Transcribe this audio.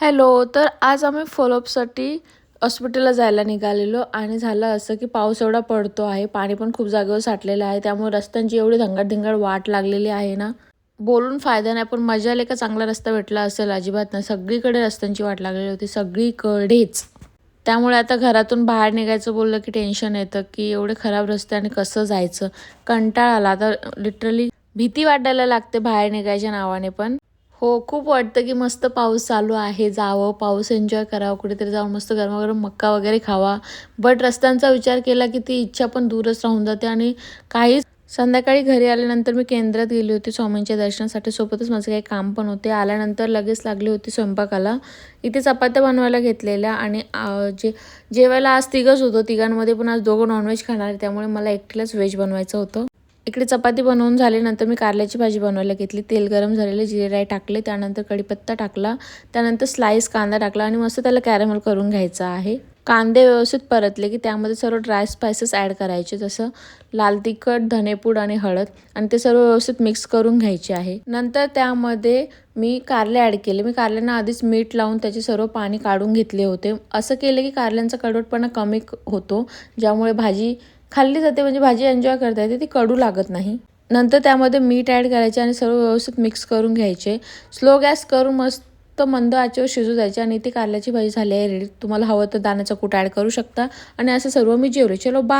Hello. तर आज आम्ही फॉलोअपसाठी हॉस्पिटलला जायला निघालेलो आणि झालं असं की पाऊस एवढा पडतो आहे, पाणी पण खूप जागेवर साठलेलं आहे. त्यामुळे रस्त्यांची एवढी धंगाटधिंगाट वाट लागलेली आहे ना, बोलून फायदा नाही. पण मजा आली का चांगला रस्ता भेटला असेल? अजिबात नाही. सगळीकडे रस्त्यांची वाट लागलेली होती, सगळीकडेच. त्यामुळे आता घरातून बाहेर निघायचं बोललं की टेन्शन येतं की एवढे खराब रस्ते आणि कसं जायचं. कंटाळा आला आता, लिटरली भीती वाटायला लागते बाहेर निघायच्या नावाने पण. हो, खूप वाटतं की मस्त पाऊस चालू आहे, जावं, पाऊस एन्जॉय करावं, कुठेतरी जाऊन मस्त गरमागरम मक्का वगैरे खावा. बट रस्त्यांचा विचार केला की ती इच्छा पण दूरच राहून जाते आणि काही संध्याकाळी घरी आल्यानंतर मी केंद्रात गेली होती स्वामींच्या दर्शनासाठी. सोबतच माझं काही काम पण होते. आल्यानंतर लगेच लागली होती स्वयंपाकाला. इथे चपात्या बनवायला घेतलेल्या आणि जेवायला आज तिघंच होतो. तिघांमध्ये पण आज दोघं नॉनव्हेज खाणार आहे, त्यामुळे मला एकटीलाच व्हेज बनवायचं होतं. इकडे चपाती बनवून झाल्यानंतर मी कारल्याची भाजी बनवायला घेतली. तेल गरम झालेले, जिरे राई टाकले, त्यानंतर कढीपत्ता टाकला, त्यानंतर स्लाइस कांदा टाकला आणि मस्त त्याला कॅरमल करून घ्यायचा आहे. कांदे व्यवस्थित परतले की त्यामध्ये सर्व ड्राय स्पाइसेस ॲड करायचे, जसं लाल तिखट, धनेपूड आणि हळद, आणि ते सर्व व्यवस्थित मिक्स करून घ्यायचे आहे. नंतर त्यामध्ये मी कारले ॲड केले. मी कारल्यांना आधीच मीठ लावून त्याचे सर्व पाणी काढून घेतले होते. असं केलं की कारल्यांचा कडवटपणा कमी होतो, ज्यामुळे भाजी खाल्ली जाते, म्हणजे भाजी एन्जॉय करता येते, ती कडू लागत नाही. नंतर त्यामध्ये मीठ ॲड करायचे आणि सर्व व्यवस्थित मिक्स करून घ्यायचे. स्लो गॅस करून मस्त मंद आचेवर शिजू द्यायचे आणि ती कारल्याची भाजी झाली आहे रेडी. तुम्हाला हवं तर दाण्याचा कूट ॲड करू शकता आणि असं सर्व मी जेवले. चलो बाय.